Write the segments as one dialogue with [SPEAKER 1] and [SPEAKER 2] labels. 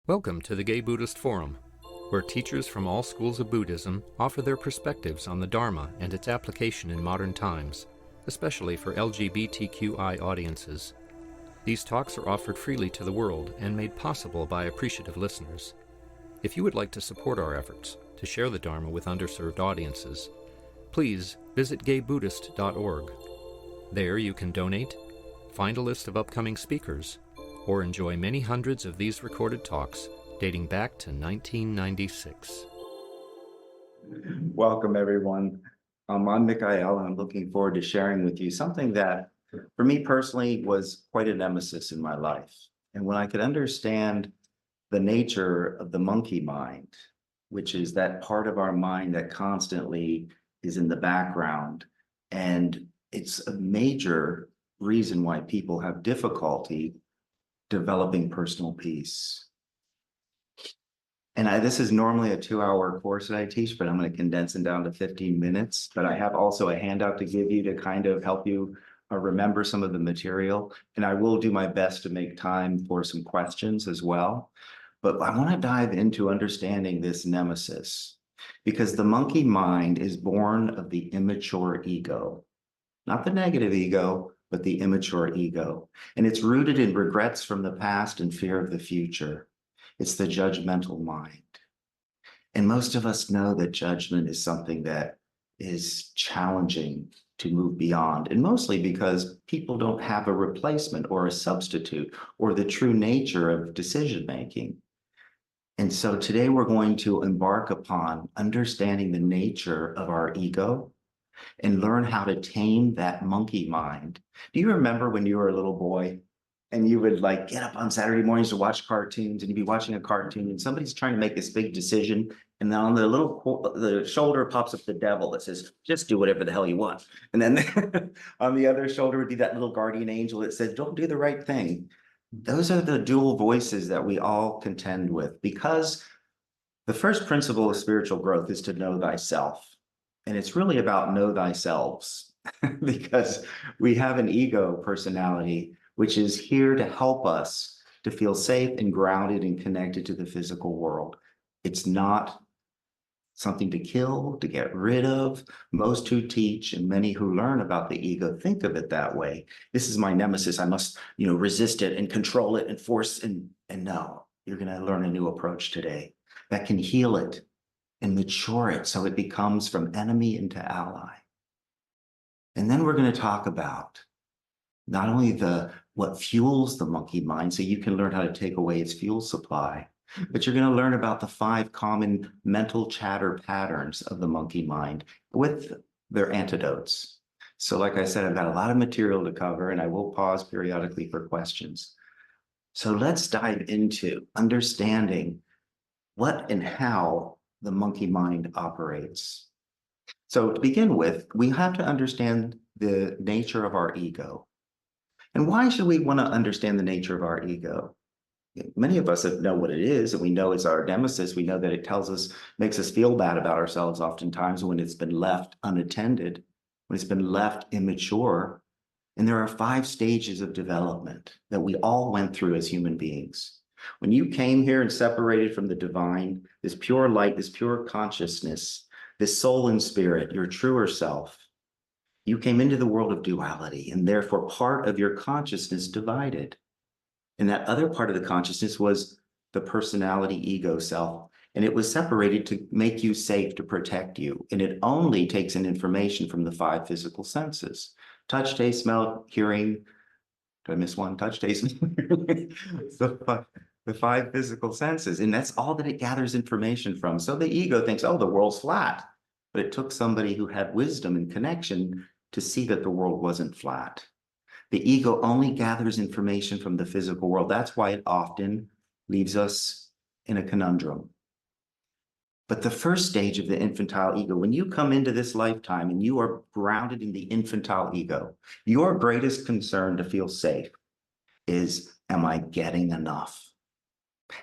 [SPEAKER 1] Welcome to the Gay Buddhist Forum, where teachers from all schools of Buddhism offer their perspectives on the Dharma and its application in modern times, especially for LGBTQI audiences. These talks are offered freely to the world and made possible by appreciative listeners. If you would like to support our efforts to share the Dharma with underserved audiences, please visit gaybuddhist.org. There you can donate, find a list of upcoming speakers, or enjoy many hundreds of these recorded talks dating back to 1996.
[SPEAKER 2] Welcome, everyone. I'm Michaiel, and I'm looking forward to sharing with you something that, for me personally, was quite a nemesis in my life. And when I could understand the nature of the monkey mind, which is that part of our mind that constantly is in the background, and it's a major reason why people have difficulty developing personal peace. And this is normally a 2-hour course that I teach, but I'm going to condense it down to 15 minutes. But I have also a handout to give you to kind of help you remember some of the material. And I will do my best to make time for some questions as well. But I want to dive into understanding this nemesis, because the monkey mind is born of the immature ego, not the negative ego, but the immature ego. And it's rooted in regrets from the past and fear of the future. It's the judgmental mind. And most of us know that judgment is something that is challenging to move beyond, and mostly because people don't have a replacement or a substitute or the true nature of decision-making. And so today we're going to embark upon understanding the nature of our ego and learn how to tame that monkey mind. Do you remember when you were a little boy and you would like get up on Saturday mornings to watch cartoons, and you'd be watching a cartoon and somebody's trying to make this big decision, and then on the shoulder pops up the devil that says, just do whatever the hell you want. And then on the other shoulder would be that little guardian angel that says, don't do the right thing. Those are the dual voices that we all contend with, because the first principle of spiritual growth is to know thyself. And it's really about know thyself, because we have an ego personality, which is here to help us to feel safe and grounded and connected to the physical world. It's not something to kill, to get rid of. Most who teach and many who learn about the ego think of it that way. This is my nemesis. I must, resist it and control it and force. And no, you're going to learn a new approach today that can heal it and mature it so it becomes from enemy into ally. And then we're going to talk about not only what fuels the monkey mind, so you can learn how to take away its fuel supply, but you're going to learn about the 5 common mental chatter patterns of the monkey mind with their antidotes. So like I said, I've got a lot of material to cover, and I will pause periodically for questions. So let's dive into understanding what and how the monkey mind operates. So to begin with, we have to understand the nature of our ego. And why should we want to understand the nature of our ego? Many of us know what it is, and we know it's our nemesis. We know that it makes us feel bad about ourselves oftentimes when it's been left unattended, when it's been left immature. And there are 5 stages of development that we all went through as human beings. When you came here and separated from the divine, this pure light, this pure consciousness, this soul and spirit, your truer self, you came into the world of duality, and therefore part of your consciousness divided. And that other part of the consciousness was the personality ego self, and it was separated to make you safe, to protect you. And it only takes in information from the 5 physical senses: touch, taste, smell, hearing. Did I miss one? Touch, taste, the 5 physical senses. And that's all that it gathers information from. So the ego thinks, oh, the world's flat. But it took somebody who had wisdom and connection to see that the world wasn't flat. The ego only gathers information from the physical world. That's why it often leaves us in a conundrum. But the first stage of the infantile ego, when you come into this lifetime and you are grounded in the infantile ego, your greatest concern to feel safe is, am I getting enough?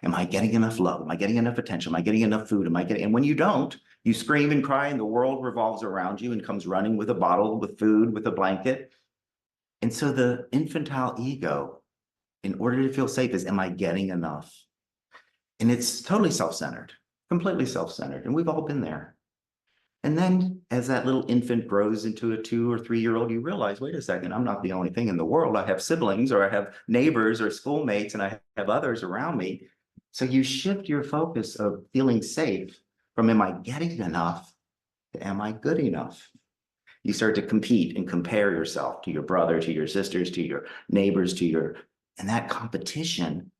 [SPEAKER 2] Am I getting enough love? Am I getting enough attention? Am I getting enough food? And when you don't, you scream and cry, and the world revolves around you and comes running with a bottle, with food, with a blanket. And so the infantile ego, in order to feel safe, is, am I getting enough? And it's totally self-centered, completely self-centered. And we've all been there. And then as that little infant grows into a 2 or 3-year-old, you realize, wait a second, I'm not the only thing in the world. I have siblings, or I have neighbors or schoolmates, and I have others around me. So you shift your focus of feeling safe from am I getting enough to am I good enough? You start to compete and compare yourself to your brother, to your sisters, to your neighbors, and that competition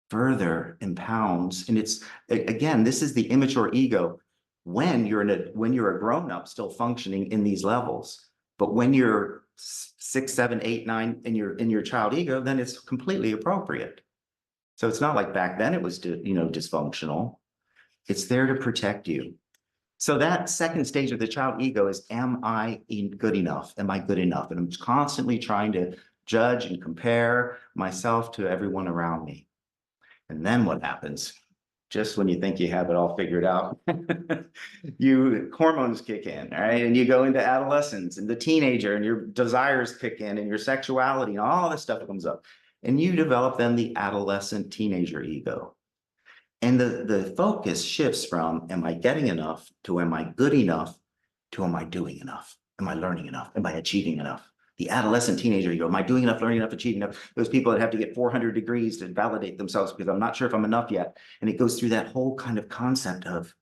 [SPEAKER 2] further impounds. And it's, again, this is the immature ego when you're a grown-up still functioning in these levels. But when you're 6, 7, 8, 9 in your child ego, then it's completely appropriate. So it's not like back then it was dysfunctional. It's there to protect you. So that second stage of the child ego is, am I good enough? Am I good enough? And I'm constantly trying to judge and compare myself to everyone around me. And then what happens? Just when you think you have it all figured out, hormones kick in, all right? And you go into adolescence and the teenager, and your desires kick in, and your sexuality, and all this stuff comes up. And you develop then the adolescent teenager ego. And the focus shifts from, am I getting enough, to am I good enough, to am I doing enough? Am I learning enough? Am I achieving enough? The adolescent teenager ego, am I doing enough, learning enough, achieving enough? Those people that have to get 400 degrees to validate themselves because I'm not sure if I'm enough yet. And it goes through that whole kind of concept of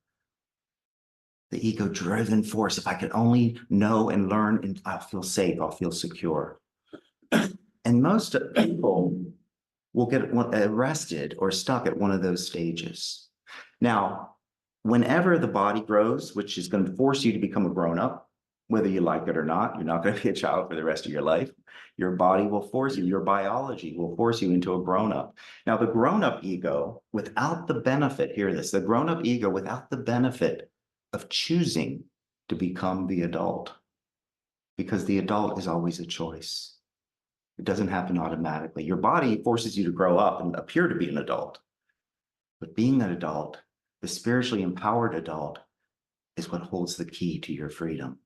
[SPEAKER 2] the ego-driven force. If I could only know and learn, and I'll feel safe, I'll feel secure. And most people will get arrested or stuck at one of those stages. Now, whenever the body grows, which is going to force you to become a grown-up, whether you like it or not, you're not going to be a child for the rest of your life. Your body will force you, your biology will force you into a grown-up. Now, the grown-up ego, without the benefit, hear this, the grown-up ego without the benefit of choosing to become the adult, because the adult is always a choice. It doesn't happen automatically. Your body forces you to grow up and appear to be an adult. But being an adult, the spiritually empowered adult, is what holds the key to your freedom.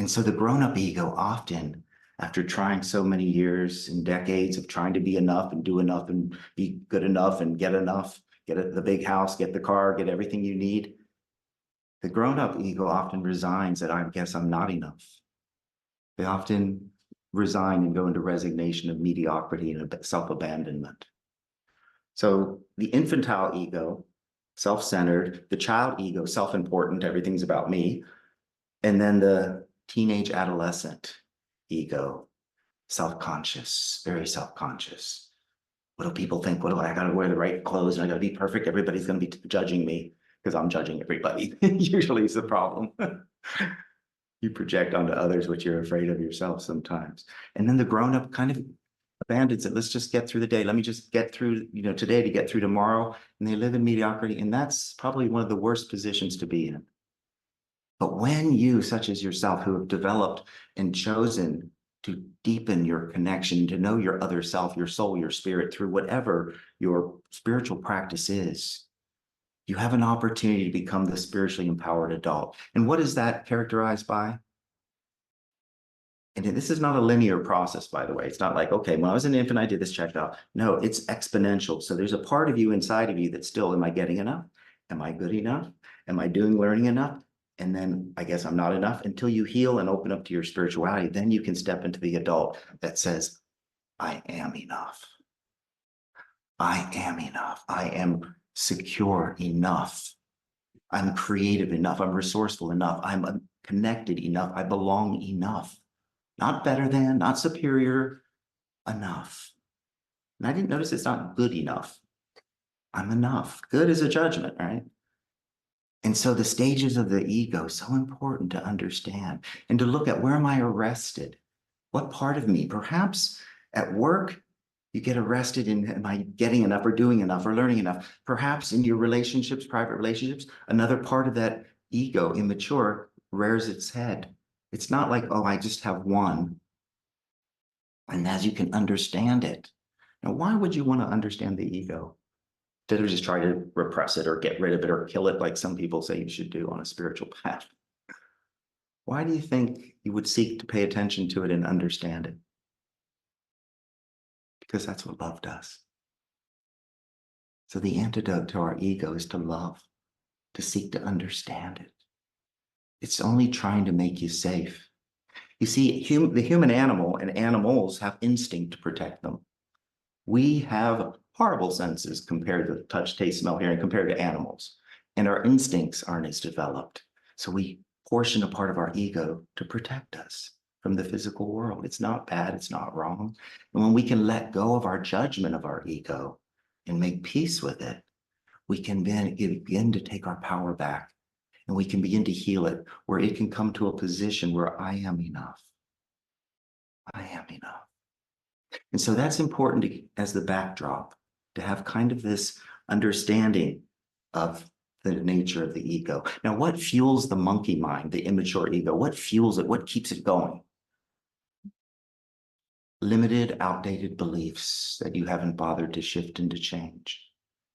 [SPEAKER 2] And so the grown-up ego often, after trying so many years and decades of trying to be enough and do enough and be good enough and get the big house, get the car, get everything you need, the grown-up ego often resigns that I guess I'm not enough. They often resign and go into resignation of mediocrity and self-abandonment. So the infantile ego, self-centered, the child ego, self-important, everything's about me, and then the teenage adolescent ego, self-conscious, very self-conscious. What do people think? I got to wear the right clothes and I got to be perfect. Everybody's going to be judging me because I'm judging everybody. Usually is the problem. You project onto others what you're afraid of yourself sometimes. And then the grown-up kind of abandons it. Let's just get through the day. Let me just get through, today to get through tomorrow. And they live in mediocrity. And that's probably one of the worst positions to be in. But when you, such as yourself, who have developed and chosen to deepen your connection, to know your other self, your soul, your spirit, through whatever your spiritual practice is, you have an opportunity to become the spiritually empowered adult. And what is that characterized by? And this is not a linear process, by the way. It's not like, okay, when I was an infant, I did this, checked out. No, it's exponential. So there's a part of you inside of you that's still, am I getting enough? Am I good enough? Am I learning enough? And then I guess I'm not enough until you heal and open up to your spirituality. Then you can step into the adult that says, I am enough. I am enough. I am secure enough. I'm creative enough. I'm resourceful enough. I'm connected enough. I belong enough. Not better than, not superior, enough. And I didn't notice it's not good enough. I'm enough. Good is a judgment, right? And so the stages of the ego, so important to understand and to look at, where am I arrested? What part of me? Perhaps at work, you get arrested in, am I getting enough or doing enough or learning enough? Perhaps in your relationships, private relationships, another part of that ego, immature, rears its head. It's not like, oh, I just have one. And as you can understand it. Now, why would you want to understand the ego? Did we just try to repress it or get rid of it or kill it like some people say you should do on a spiritual path? Why do you think you would seek to pay attention to it and understand it? Because that's what love does. So the antidote to our ego is to love, to seek to understand it. It's only trying to make you safe. You see, the human animal and animals have instinct to protect them. We have horrible senses compared to touch, taste, smell, hearing, compared to animals. And our instincts aren't as developed. So we portion a part of our ego to protect us from the physical world. It's not bad, it's not wrong. And when we can let go of our judgment of our ego and make peace with it, we can then begin to take our power back, and we can begin to heal it, where it can come to a position where I am enough. I am enough. And so that's important as the backdrop, to have kind of this understanding of the nature of the ego. Now, what fuels the monkey mind, the immature ego? What fuels it? What keeps it going? Limited, outdated beliefs that you haven't bothered to shift and to change.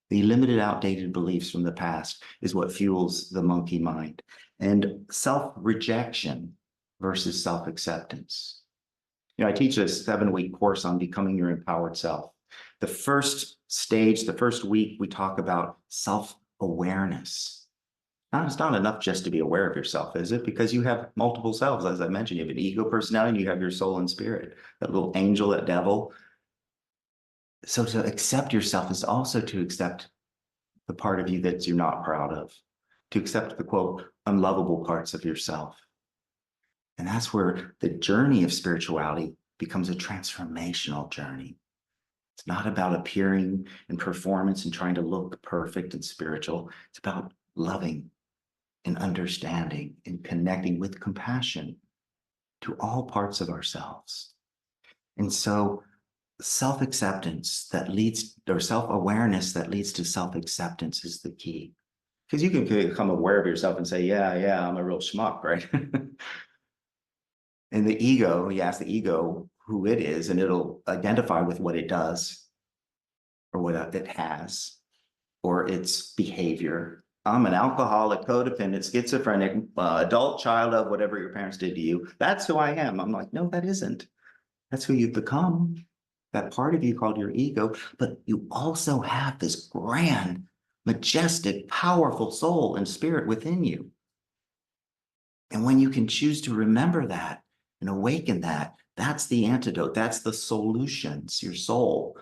[SPEAKER 2] The limited, outdated beliefs from the past is what fuels the monkey mind. And self-rejection versus self-acceptance. I teach a 7-week course on becoming your empowered self. The first stage, the first week, we talk about self-awareness. Now, it's not enough just to be aware of yourself, is it? Because you have multiple selves, as I mentioned. You have an ego personality, and you have your soul and spirit, that little angel, that devil. So to accept yourself is also to accept the part of you that you're not proud of, to accept the, quote, unlovable parts of yourself. And that's where the journey of spirituality becomes a transformational journey. It's not about appearing in performance and trying to look perfect and spiritual. It's about loving and understanding and connecting with compassion to all parts of ourselves. And so self-acceptance that leads, or self-awareness that leads to self-acceptance is the key. Because you can become aware of yourself and say, yeah, I'm a real schmuck, right? And the ego, you ask the ego who it is, and it'll identify with what it does, or what it has, or its behavior. I'm an alcoholic, codependent, schizophrenic, adult child of whatever your parents did to you. That's who I am. I'm like, no, that isn't. That's who you've become. That part of you called your ego. But you also have this grand, majestic, powerful soul and spirit within you. And when you can choose to remember that and awaken that, that's the antidote. That's the solutions, your soul,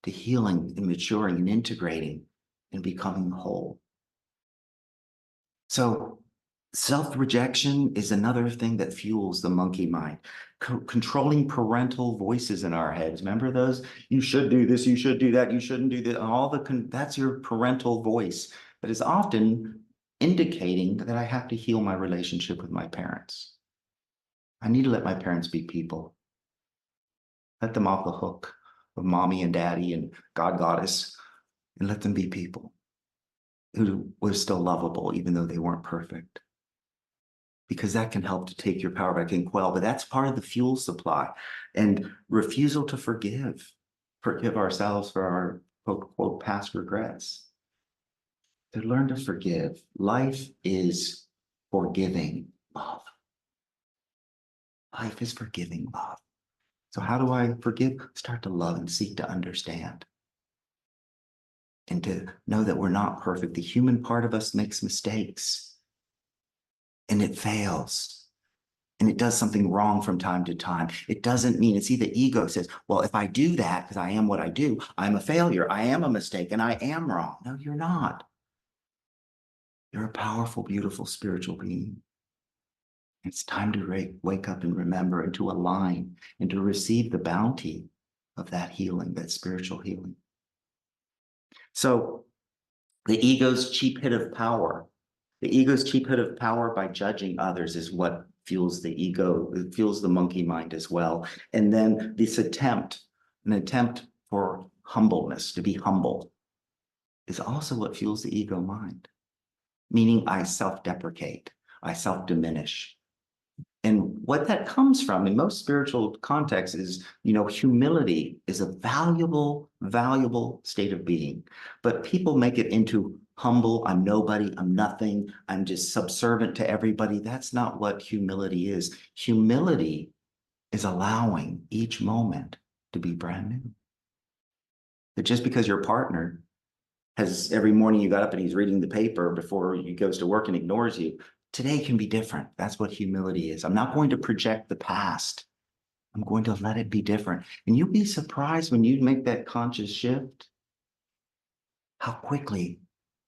[SPEAKER 2] to healing and maturing and integrating and becoming whole. So self-rejection is another thing that fuels the monkey mind. Controlling parental voices in our heads. Remember those? You should do this, you should do that, you shouldn't do that. That's your parental voice that is often indicating that I have to heal my relationship with my parents. I need to let my parents be people. Let them off the hook of mommy and daddy and God goddess, and let them be people who were still lovable, even though they weren't perfect. Because that can help to take your power back and quell, but that's part of the fuel supply. And refusal to forgive ourselves for our quote, quote, past regrets. To learn to forgive. Life is forgiving love. Life is forgiving love. So how do I forgive? Start to love and seek to understand. And to know that we're not perfect. The human part of us makes mistakes. And it fails. And it does something wrong from time to time. It doesn't mean, see, the ego says, well, if I do that, because I am what I do, I'm a failure. I am a mistake and I am wrong. No, you're not. You're a powerful, beautiful spiritual being. It's time to wake up and remember, and to align and to receive the bounty of that healing, that spiritual healing. So the ego's cheap hit of power. The ego's cheap hit of power by judging others is what fuels the ego, it fuels the monkey mind as well. And then this an attempt for humbleness, to be humble, is also what fuels the ego mind. Meaning I self-deprecate, I self-diminish. And what that comes from in most spiritual contexts is, humility is a valuable, valuable state of being. But people make it into humble, I'm nobody, I'm nothing, I'm just subservient to everybody. That's not what humility is. Humility is allowing each moment to be brand new. That just because your partner has every morning you got up and he's reading the paper before he goes to work and ignores you. Today can be different. That's what humility is. I'm not going to project the past. I'm going to let it be different. And you'll be surprised when you make that conscious shift, how quickly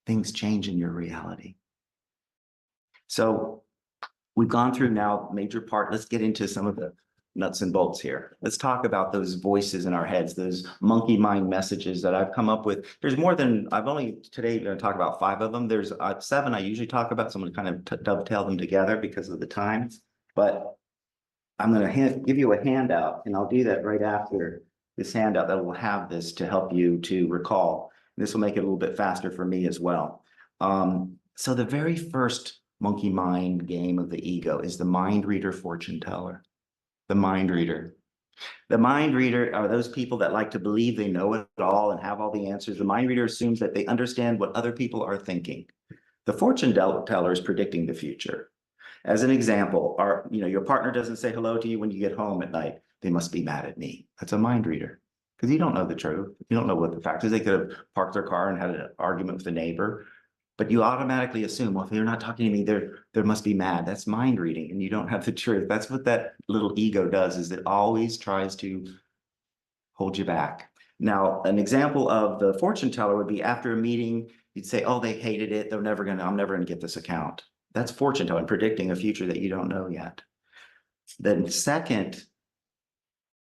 [SPEAKER 2] things change in your reality. So we've gone through now major part. Let's get into some of the nuts and bolts here. Let's talk about those voices in our heads, those monkey mind messages that I've come up with. There's more than, I've only today going to talk about 5 of them. There's 7 I usually talk about, so I'm going to kind of dovetail them together because of the time. But I'm going to give you a handout, and I'll do that right after this handout that will have this to help you to recall. This will make it a little bit faster for me as well. So the very first monkey mind game of the ego is the mind reader fortune teller. The mind reader. The mind reader are those people that like to believe they know it all and have all the answers. The mind reader assumes that they understand what other people are thinking. The fortune teller is predicting the future. As an example, your partner doesn't say hello to you when you get home at night. They must be mad at me. That's a mind reader because you don't know the truth. You don't know what the fact is. They could have parked their car and had an argument with the neighbor. But you automatically assume, well, if they're not talking to me, they must be mad. That's mind reading, and you don't have the truth. That's what that little ego does, is it always tries to hold you back. Now, an example of the fortune teller would be after a meeting, you'd say, oh, they hated it. I'm never gonna get this account. That's fortune telling, predicting a future that you don't know yet. The second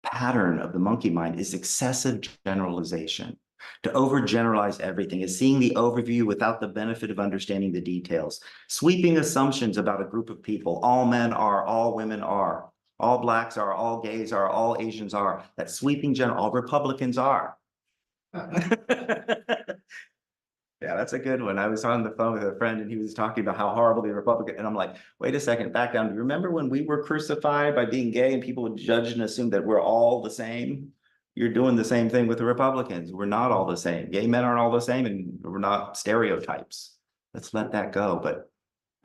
[SPEAKER 2] pattern of the monkey mind is excessive generalization. To overgeneralize everything is seeing the overview without the benefit of understanding the details. Sweeping assumptions about a group of people. All men are, all women are, all blacks are, all gays are, all Asians are. That sweeping general, all Republicans are. Yeah, that's a good one. I was on the phone with a friend and he was talking about how horrible the Republican, and I'm like, wait a second, back down. Do you remember when we were crucified by being gay and people would judge and assume that we're all the same? You're doing the same thing with the Republicans. We're not all the same. Gay men aren't all the same, and we're not stereotypes. Let's let that go. But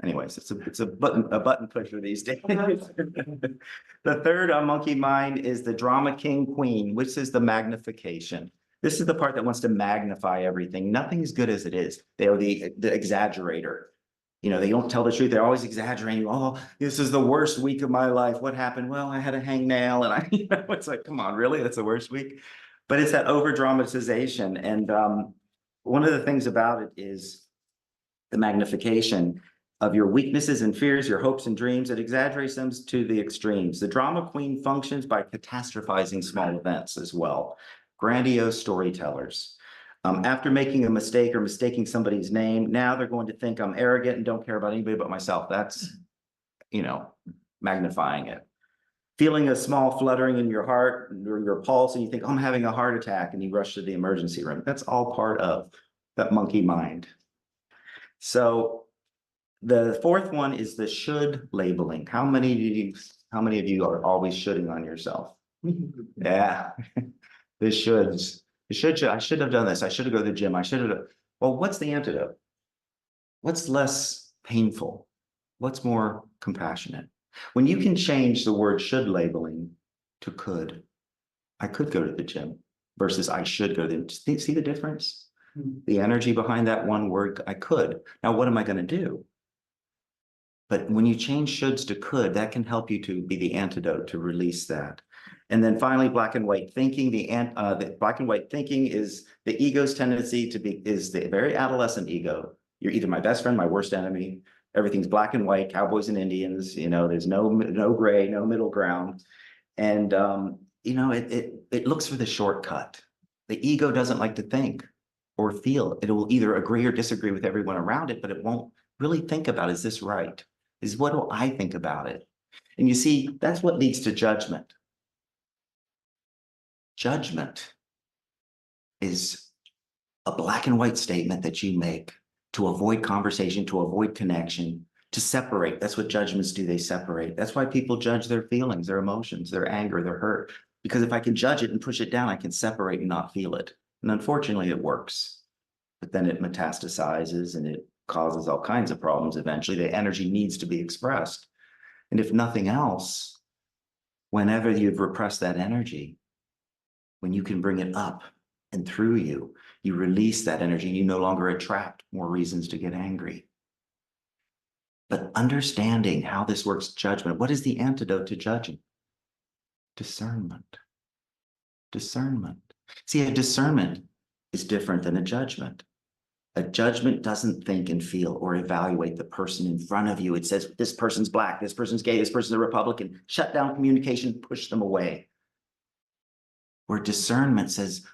[SPEAKER 2] anyways, it's a button pusher these days. The third monkey mind is the drama king queen, which is the magnification. This is the part that wants to magnify everything. Nothing is good as it is. They are the exaggerator. They don't tell the truth. They're always exaggerating. Oh, this is the worst week of my life. What happened? Well, I had a hangnail, and it's like, come on, really? That's the worst week? But it's that over dramatization. And one of the things about it is the magnification of your weaknesses and fears, your hopes and dreams. It exaggerates them to the extremes. The drama queen functions by catastrophizing small events as well. Grandiose storytellers. After making a mistake or mistaking somebody's name, now they're going to think I'm arrogant and don't care about anybody but myself. That's, magnifying it. Feeling a small fluttering in your heart or your pulse, and you think, oh, I'm having a heart attack, and you rush to the emergency room. That's all part of that monkey mind. So the fourth one is the should labeling. How many of you are always shoulding on yourself? Yeah, the shoulds. I should have done this. I should have gone to the gym. I should have. Well, what's the antidote? What's less painful? What's more compassionate? When you can change the word should labeling to could. I could go to the gym versus I should go to the gym. See the difference? The energy behind that one word, I could. Now, what am I going to do? But when you change shoulds to could, that can help you to be the antidote to release that. And then finally, black and white thinking. The black and white thinking is the ego's tendency is the very adolescent ego. You're either my best friend, my worst enemy. Everything's black and white, cowboys and Indians. There's no gray, no middle ground. And it looks for the shortcut. The ego doesn't like to think or feel. It will either agree or disagree with everyone around it, but it won't really think about, is this right? What do I think about it? And you see, that's what leads to judgment. Judgment is a black and white statement that you make to avoid conversation, to avoid connection, to separate. That's what judgments do. They separate. That's why people judge their feelings, their emotions, their anger, their hurt. Because if I can judge it and push it down, I can separate and not feel it. And unfortunately, it works. But then it metastasizes and it causes all kinds of problems eventually. The energy needs to be expressed. And if nothing else, whenever you've repressed that energy, when you can bring it up And through you, you release that energy and you no longer attract more reasons to get angry. But understanding how this works, judgment, what is the antidote to judging? Discernment. Discernment. See, a discernment is different than a judgment. A judgment doesn't think and feel or evaluate the person in front of you. It says, this person's black, this person's gay, this person's a Republican. Shut down communication, push them away. Where discernment says,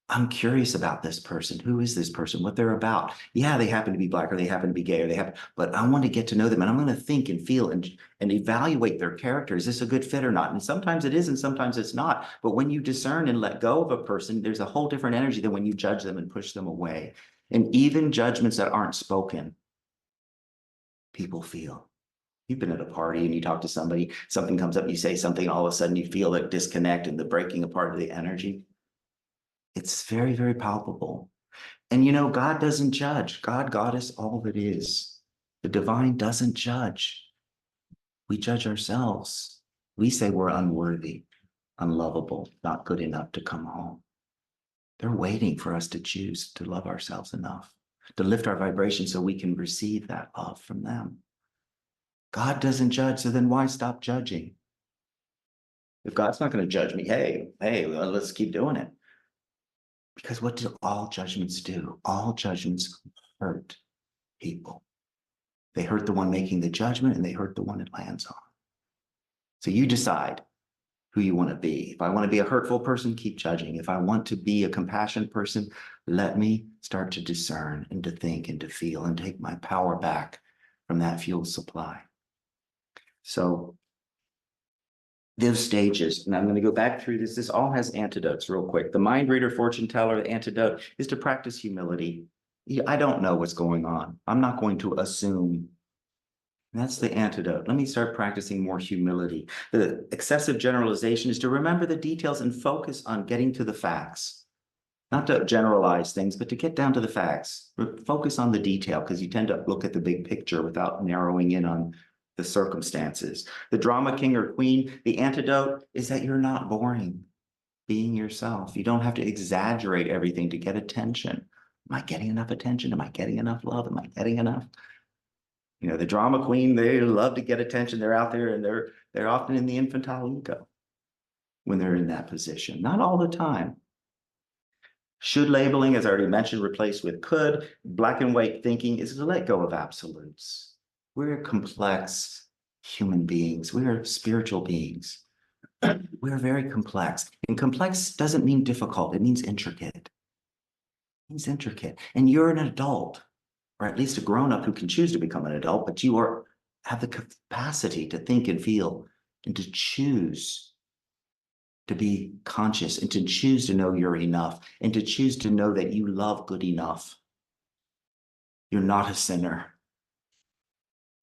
[SPEAKER 2] I'm curious about this person. Who is this person? What they're about? Yeah, they happen to be black or they happen to be gay or they happen, but I want to get to know them and I'm going to think and feel and evaluate their character. Is this a good fit or not? And sometimes it is and sometimes it's not. But when you discern and let go of a person, there's a whole different energy than when you judge them and push them away. And even judgments that aren't spoken, people feel. You've been at a party and you talk to somebody, something comes up, you say something, all of a sudden you feel that disconnect and the breaking apart of the energy. It's very, very palpable. And you know, God doesn't judge. God is all that is. The divine doesn't judge. We judge ourselves. We say we're unworthy, unlovable, not good enough to come home. They're waiting for us to choose to love ourselves enough, to lift our vibration so we can receive that love from them. God doesn't judge, so then why stop judging? If God's not going to judge me, hey, well, let's keep doing it. Because what do all judgments do? All judgments hurt people. They hurt the one making the judgment and they hurt the one it lands on. So you decide who you want to be. If I want to be a hurtful person, keep judging. If I want to be a compassionate person, let me start to discern and to think and to feel and take my power back from that fuel supply. So those stages, and I'm going to go back through this. This all has antidotes real quick. The mind reader, fortune teller, the antidote is to practice humility. I don't know what's going on. I'm not going to assume. That's the antidote. Let me start practicing more humility. The excessive generalization is to remember the details and focus on getting to the facts. Not to generalize things, but to get down to the facts. Focus on the detail because you tend to look at the big picture without narrowing in on the circumstances. The drama king or queen, the antidote is that you're not boring being yourself. You don't have to exaggerate everything to get attention. Am I getting enough attention? Am I getting enough love? Am I getting enough? You know, the drama queen, they love to get attention. They're out there and they're often in the infantile ego when they're in that position. Not all the time. Should labeling, as I already mentioned, replaced with could. Black and white thinking is to let go of absolutes. We're complex human beings. We're spiritual beings. We're very complex. And complex doesn't mean difficult. It means intricate. It means intricate. And you're an adult, or at least a grown-up who can choose to become an adult, but you have the capacity to think and feel and to choose to be conscious and to choose to know you're enough and to choose to know that you love good enough. You're not a sinner.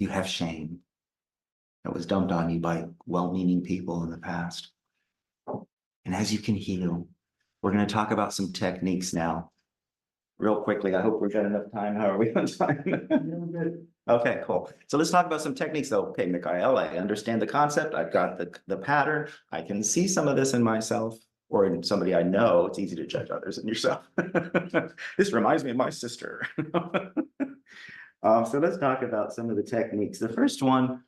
[SPEAKER 2] You have shame that was dumped on you by well-meaning people in the past. And as you can heal, we're going to talk about some techniques now. Real quickly, I hope we've got enough time. How are we on time? Okay, cool. So let's talk about some techniques though. Okay, Michaiel, I understand the concept. I've got the pattern. I can see some of this in myself or in somebody I know. It's easy to judge others than yourself. This reminds me of my sister. So let's talk about some of the techniques. The first one,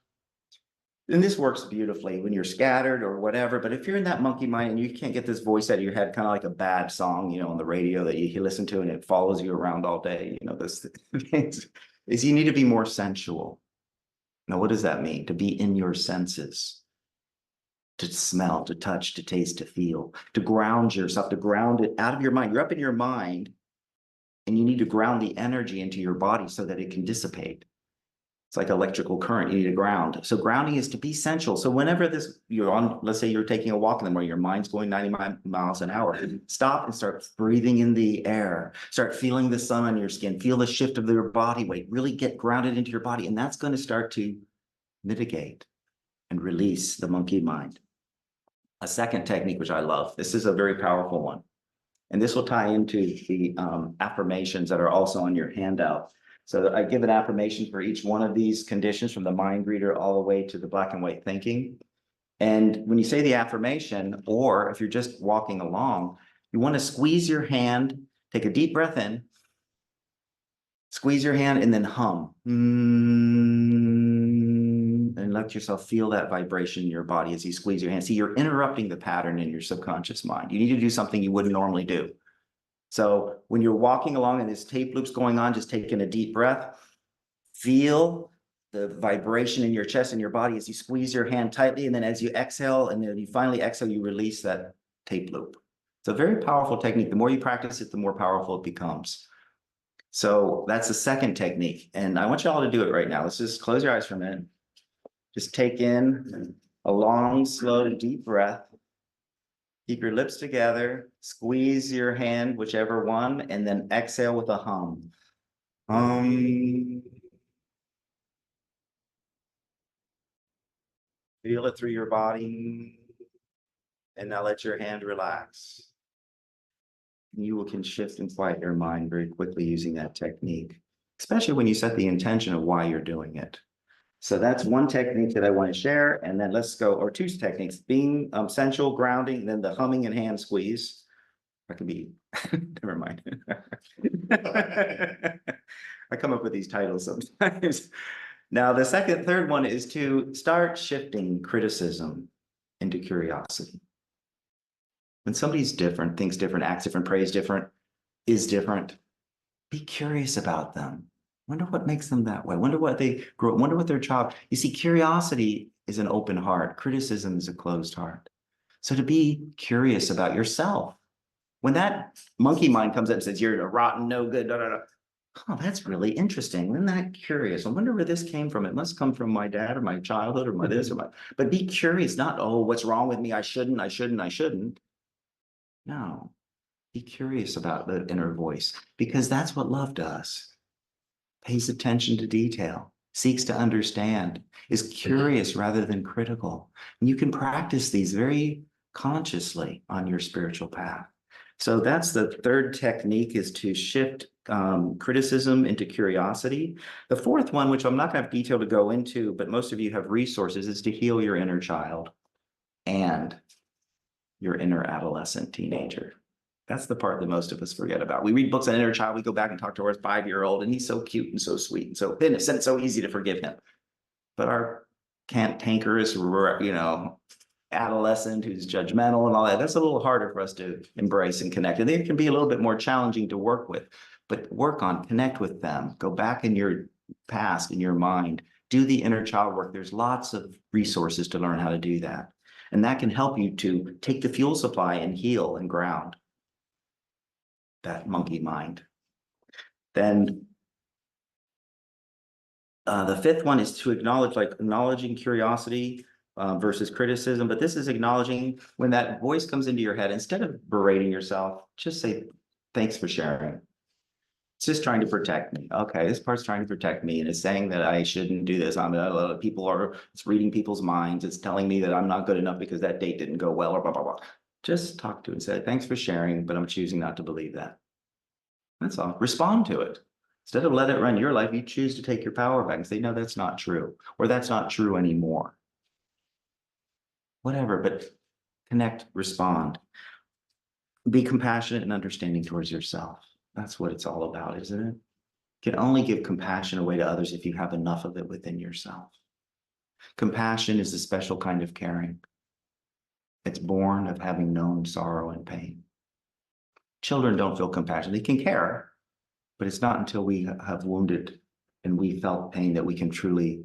[SPEAKER 2] and this works beautifully when you're scattered or whatever, but if you're in that monkey mind and you can't get this voice out of your head, kind of like a bad song, you know, on the radio that you listen to and it follows you around all day, you know, this is you need to be more sensual. Now, what does that mean? To be in your senses, to smell, to touch, to taste, to feel, to ground yourself, to ground it out of your mind. You're up in your mind and you need to ground the energy into your body so that it can dissipate. It's like electrical current, you need to ground. So grounding is to be sensual. So whenever you're on, let's say you're taking a walk in the morning, your mind's going 90 miles an hour, stop and start breathing in the air. Start feeling the sun on your skin, feel the shift of your body weight, really get grounded into your body. And that's going to start to mitigate and release the monkey mind. A second technique, which I love, this is a very powerful one. And this will tie into the affirmations that are also on your handout. So I give an affirmation for each one of these conditions from the mind reader all the way to the black and white thinking. And when you say the affirmation, or if you're just walking along, You want to squeeze your hand, take a deep breath in, squeeze your hand, and then hum. And let yourself feel that vibration in your body as you squeeze your hand. See, you're interrupting the pattern in your subconscious mind. You need to do something you wouldn't normally do. So when you're walking along and this tape loop's going on, just taking a deep breath, feel the vibration in your chest and your body as you squeeze your hand tightly. And then as you exhale, and then you finally exhale, you release that tape loop. It's a very powerful technique. The more you practice it, the more powerful it becomes. So that's the second technique. And I want you all to do it right now. Let's just close your eyes for a minute. Just take in a long, slow, deep breath. Keep your lips together, squeeze your hand, whichever one, and then exhale with a hum. Feel it through your body. And now let your hand relax. You can shift and quiet your mind very quickly using that technique, especially when you set the intention of why you're doing it. So that's one technique that I want to share. And then let's go, or two techniques, being sensual, grounding, and then the humming and hand squeeze. That could be, never mind. I come up with these titles sometimes. Now, the third one is to start shifting criticism into curiosity. When somebody's different, thinks different, acts different, prays different, is different, be curious about them. Wonder what makes them that way. Wonder what they grow. Wonder what their child. You see, curiosity is an open heart. Criticism is a closed heart. So to be curious about yourself. When that monkey mind comes up and says, you're a rotten, no good, da, da, da. Oh, that's really interesting. Isn't that curious? I wonder where this came from. It must come from my dad or my childhood or my this or my, but be curious, not, oh, what's wrong with me? I shouldn't. No, be curious about the inner voice, because that's what love does. Pays attention to detail, seeks to understand, is curious rather than critical. And you can practice these very consciously on your spiritual path. So that's the third technique, is to shift criticism into curiosity. The fourth one, which I'm not going to have detail to go into, but most of you have resources, is to heal your inner child and your inner adolescent teenager. That's the part that most of us forget about. We read books on inner child, we go back and talk to our 5-year-old, and he's so cute and so sweet and so innocent, so easy to forgive him. But our cantankerous, adolescent who's judgmental and all that, that's a little harder for us to embrace and connect. And it can be a little bit more challenging to work with, but work on, connect with them, go back in your past, in your mind, do the inner child work. There's lots of resources to learn how to do that. And that can help you to take the fuel supply and heal and ground that monkey mind. Then the fifth one is to acknowledging curiosity versus criticism. But this is acknowledging when that voice comes into your head, instead of berating yourself, just say, thanks for sharing. It's just trying to protect me. Okay, this part's trying to protect me, and it's saying that I shouldn't do this. It's reading people's minds. It's telling me that I'm not good enough because that date didn't go well, or blah, blah, blah. Just talk to it and say, thanks for sharing, but I'm choosing not to believe that. That's all. Respond to it. Instead of let it run your life, you choose to take your power back and say, no, that's not true, or that's not true anymore. Whatever, but connect, respond. Be compassionate and understanding towards yourself. That's what it's all about, isn't it? You can only give compassion away to others if you have enough of it within yourself. Compassion is a special kind of caring. It's born of having known sorrow and pain. Children don't feel compassion. They can care, but it's not until we have wounded and we felt pain that we can truly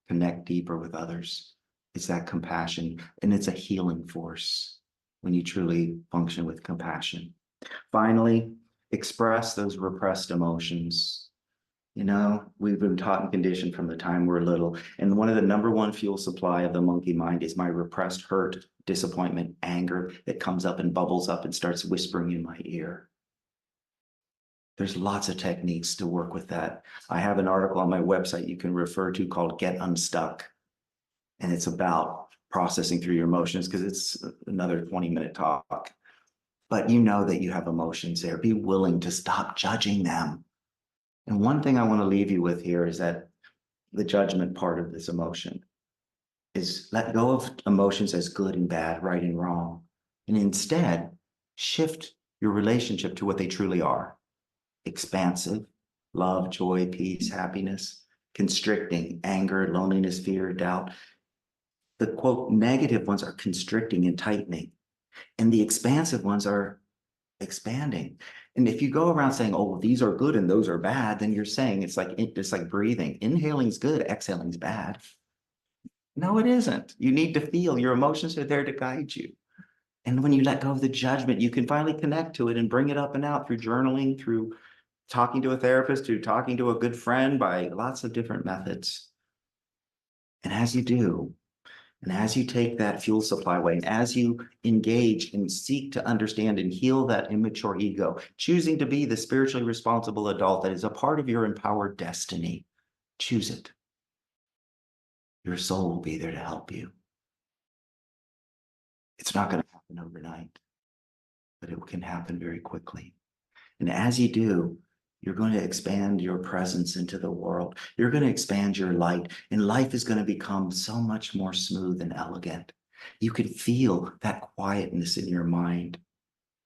[SPEAKER 2] connect deeper with others. It's that compassion, and it's a healing force when you truly function with compassion. Finally, express those repressed emotions. We've been taught and conditioned from the time we're little. And one of the number one fuel supply of the monkey mind is my repressed hurt, disappointment, anger that comes up and bubbles up and starts whispering in my ear. There's lots of techniques to work with that. I have an article on my website you can refer to called Get Unstuck. And it's about processing through your emotions, because it's another 20-minute talk. But you know that you have emotions there. Be willing to stop judging them. And one thing I want to leave you with here is that the judgment part of this emotion is let go of emotions as good and bad, right and wrong. And instead, shift your relationship to what they truly are. Expansive, love, joy, peace, happiness. Constricting, anger, loneliness, fear, doubt. The quote, negative ones are constricting and tightening, and the expansive ones are expanding. And if you go around saying, oh, well, these are good and those are bad, then you're saying it's like breathing. Inhaling's good, exhaling's bad. No, it isn't. You need to feel. Your emotions are there to guide you. And when you let go of the judgment, you can finally connect to it and bring it up and out through journaling, through talking to a therapist, through talking to a good friend, by lots of different methods. And as you do, and as you take that fuel supply away, and as you engage and seek to understand and heal that immature ego, choosing to be the spiritually responsible adult that is a part of your empowered destiny, choose it. Your soul will be there to help you. It's not going to happen overnight, but it can happen very quickly. And as you do, you're going to expand your presence into the world. You're going to expand your light, and life is going to become so much more smooth and elegant. You can feel that quietness in your mind.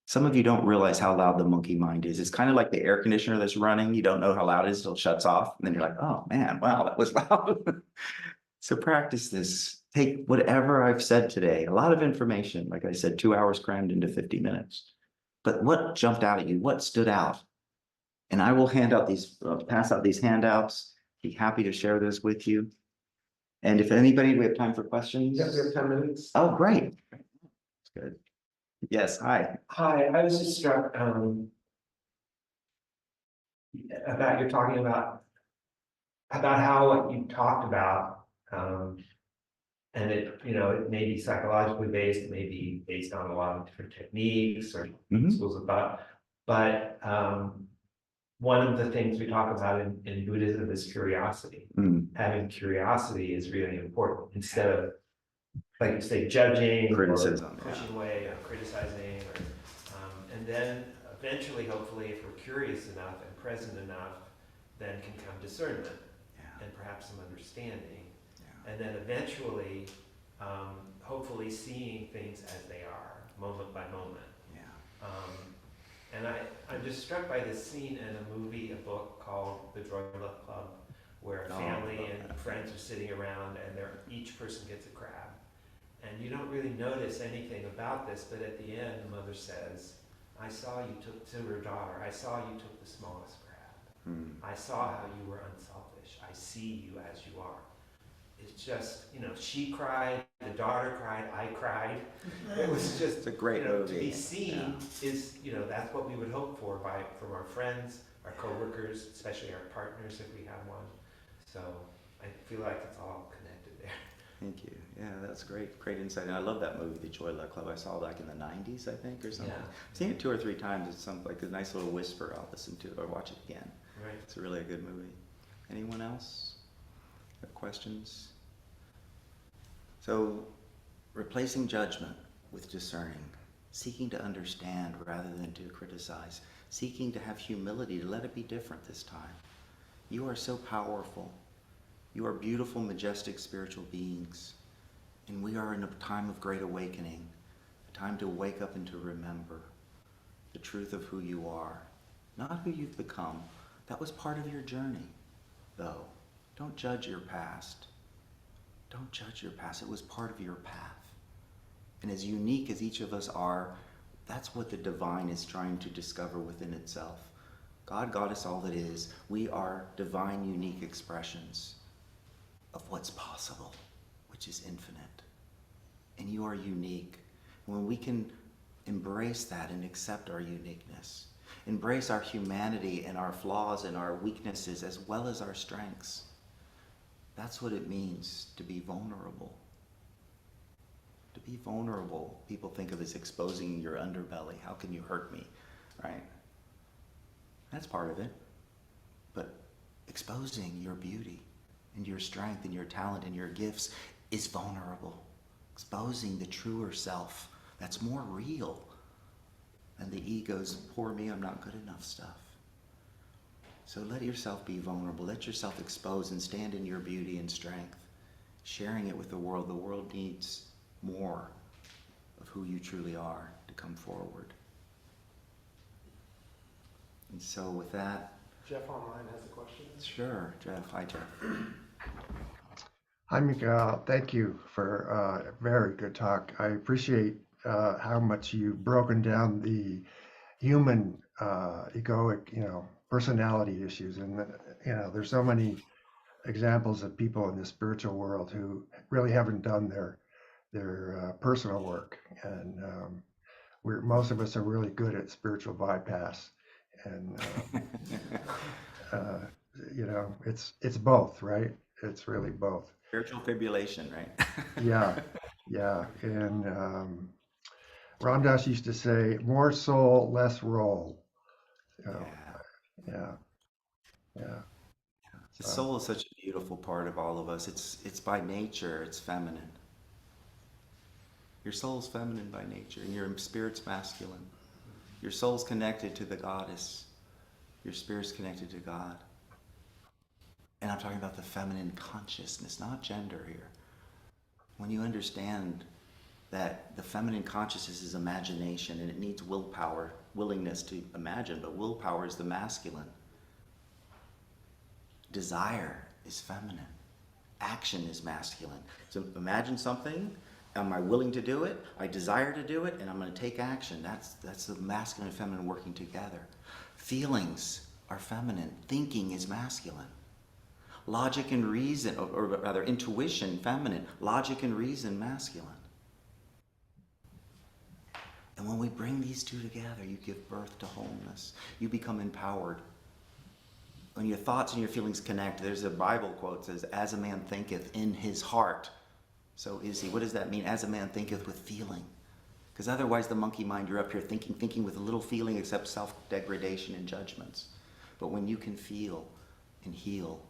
[SPEAKER 2] Some of you don't realize how loud the monkey mind is. It's kind of like the air conditioner that's running. You don't know how loud it is until it shuts off. And then you're like, oh man, wow, that was loud. So practice this. Take whatever I've said today, a lot of information, like I said, 2 hours crammed into 50 minutes. But what jumped out at you? What stood out? And I will pass out these handouts. Be happy to share this with you. And if anybody, we have time for questions?
[SPEAKER 3] Yes, we have 10 minutes.
[SPEAKER 2] Oh, great. That's good. Yes, hi.
[SPEAKER 3] Hi, I was just struck about you're talking about how what you talked about, and it it may be psychologically based, it may be based on a lot of different techniques or schools of thought, but one of the things we talk about in Buddhism is curiosity. Having curiosity is really important instead of, like you say, judging,
[SPEAKER 2] Criticism,
[SPEAKER 3] or pushing away, or criticizing, or and then eventually, hopefully, if we're curious enough and present enough, then can come discernment and perhaps some understanding, and then eventually, hopefully, seeing things as they are, moment by moment. And I'm just struck by this scene in a movie, a book called The Joy Luck Club, where a family and friends are sitting around, and each person gets a crab. And you don't really notice anything about this, but at the end, the mother says, I saw you took to her daughter, I saw you took the smallest crab. I saw how you were unselfish. I see you as you are. It's just, she cried, the daughter cried, I cried. It was just
[SPEAKER 2] a great movie.
[SPEAKER 3] To be seen is, that's what we would hope for from our friends, our coworkers, especially our partners if we have one. So I feel like it's all connected there.
[SPEAKER 2] Thank you. Yeah, that's great. Great insight. And I love that movie, The Joy Luck Club. I saw it like in the 90s, I think, or something. I've seen it 2 or 3 times. It's like a nice little whisper. I'll listen to it or watch it again.
[SPEAKER 3] Right.
[SPEAKER 2] It's really a good movie. Anyone else have questions? So, replacing judgment with discerning, seeking to understand rather than to criticize, seeking to have humility to let it be different this time. You are so powerful. You are beautiful, majestic spiritual beings. And we are in a time of great awakening, a time to wake up and to remember the truth of who you are, not who you've become. That was part of your journey, though. Don't judge your past. Don't judge your past. It was part of your path. And as unique as each of us are, that's what the divine is trying to discover within itself. God got us all that is. We are divine, unique expressions of what's possible, which is infinite. And you are unique. When we can embrace that and accept our uniqueness, embrace our humanity and our flaws and our weaknesses as well as our strengths, that's what it means to be vulnerable. To be vulnerable, people think of as exposing your underbelly. How can you hurt me, right? That's part of it. But exposing your beauty and your strength and your talent and your gifts is vulnerable. Exposing the truer self that's more real than the ego's poor me, I'm not good enough stuff. So let yourself be vulnerable. Let yourself expose and stand in your beauty and strength, sharing it with the world. The world needs more of who you truly are to come forward. And so with that,
[SPEAKER 4] Jeff online has a question.
[SPEAKER 2] sure, Jeff. Hi, Jeff.
[SPEAKER 5] Hi, Michaiel. Thank you for a very good talk. I appreciate how much you've broken down the human egoic, personality issues. And, there's so many examples of people in the spiritual world who really haven't done their personal work. And most of us are really good at spiritual bypass. And, uh, it's both, right? It's really both.
[SPEAKER 2] Spiritual fibrillation, right?
[SPEAKER 5] Yeah, yeah. And Ram Dass used to say, more soul, less roll. You know,
[SPEAKER 2] Yeah.
[SPEAKER 5] yeah, yeah.
[SPEAKER 2] The
[SPEAKER 5] So,
[SPEAKER 2] soul is such a beautiful part of all of us. It's by nature, it's feminine. Your soul's feminine by nature, and your spirit's masculine. Your soul's connected to the goddess. Your spirit's connected to God. And I'm talking about the feminine consciousness, not gender here. When you understand that the feminine consciousness is imagination and it needs willpower, willingness to imagine, but willpower is the masculine. Desire is feminine. Action is masculine. So imagine something. Am I willing to do it? I desire to do it, and I'm going to take action. That's the masculine and feminine working together. Feelings are feminine. Thinking is masculine. Logic and reason, or rather intuition, feminine. Logic and reason, masculine. And when we bring these two together, you give birth to wholeness. You become empowered. When your thoughts and your feelings connect, there's a Bible quote that says, as a man thinketh in his heart, so is he. What does that mean? As a man thinketh with feeling. Because otherwise the monkey mind, you're up here thinking with a little feeling except self-degradation and judgments. But when you can feel and heal,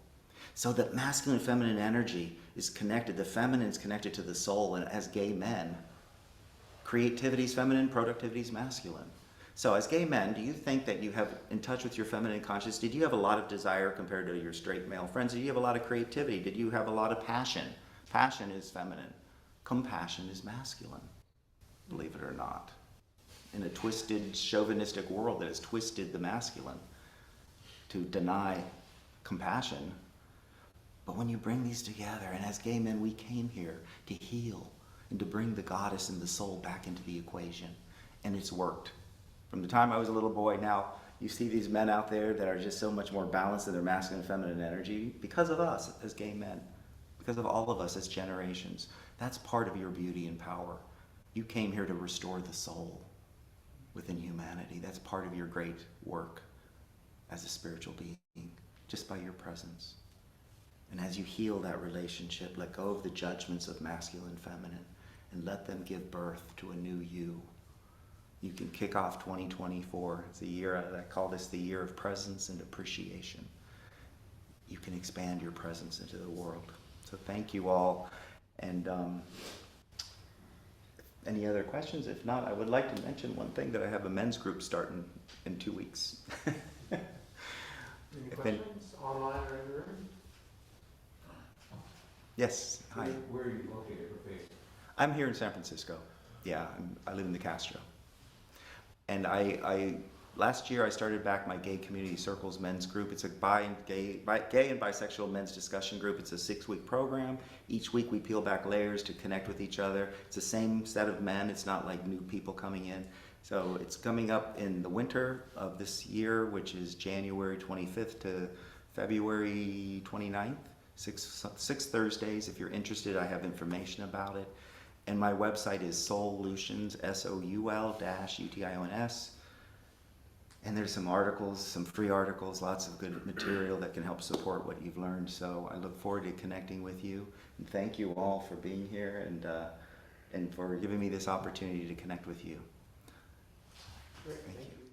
[SPEAKER 2] so that masculine and feminine energy is connected, the feminine is connected to the soul, and as gay men, creativity is feminine, productivity is masculine. So as gay men, do you think that you have in touch with your feminine consciousness? Did you have a lot of desire compared to your straight male friends? Did you have a lot of creativity? Did you have a lot of passion? Passion is feminine. Compassion is masculine, believe it or not. In a twisted, chauvinistic world that has twisted the masculine to deny compassion. But when you bring these together, and as gay men, we came here to heal and to bring the goddess and the soul back into the equation. And it's worked. From the time I was a little boy, now you see these men out there that are just so much more balanced in their masculine and feminine energy because of us as gay men, because of all of us as generations. That's part of your beauty and power. You came here to restore the soul within humanity. That's part of your great work as a spiritual being, just by your presence. And as you heal that relationship, let go of the judgments of masculine and feminine, and let them give birth to a new you. You can kick off 2024. It's a year, I call this the year of presence and appreciation. You can expand your presence into the world. So thank you all. And any other questions? If not, I would like to mention one thing, that I have a men's group starting in 2 weeks.
[SPEAKER 4] Any questions online or in the room?
[SPEAKER 2] Yes, hi.
[SPEAKER 6] Where are you located or based?
[SPEAKER 2] I'm here in San Francisco. Yeah, I live in the Castro. And I last year I started back my Gay Community Circles men's group. It's a gay and bisexual men's discussion group. It's a 6-week program. Each week we peel back layers to connect with each other. It's the same set of men. It's not like new people coming in. So it's coming up in the winter of this year, which is January 25th to February 29th. 6 Thursdays. If you're interested, I have information about it. And my website is Soulutions, SOUL-UTIONS. And there's some articles, some free articles, lots of good material that can help support what you've learned. So I look forward to connecting with you. And thank you all for being here and for giving me this opportunity to connect with you.
[SPEAKER 4] Great,
[SPEAKER 2] Thank
[SPEAKER 4] thank
[SPEAKER 2] you.
[SPEAKER 4] you.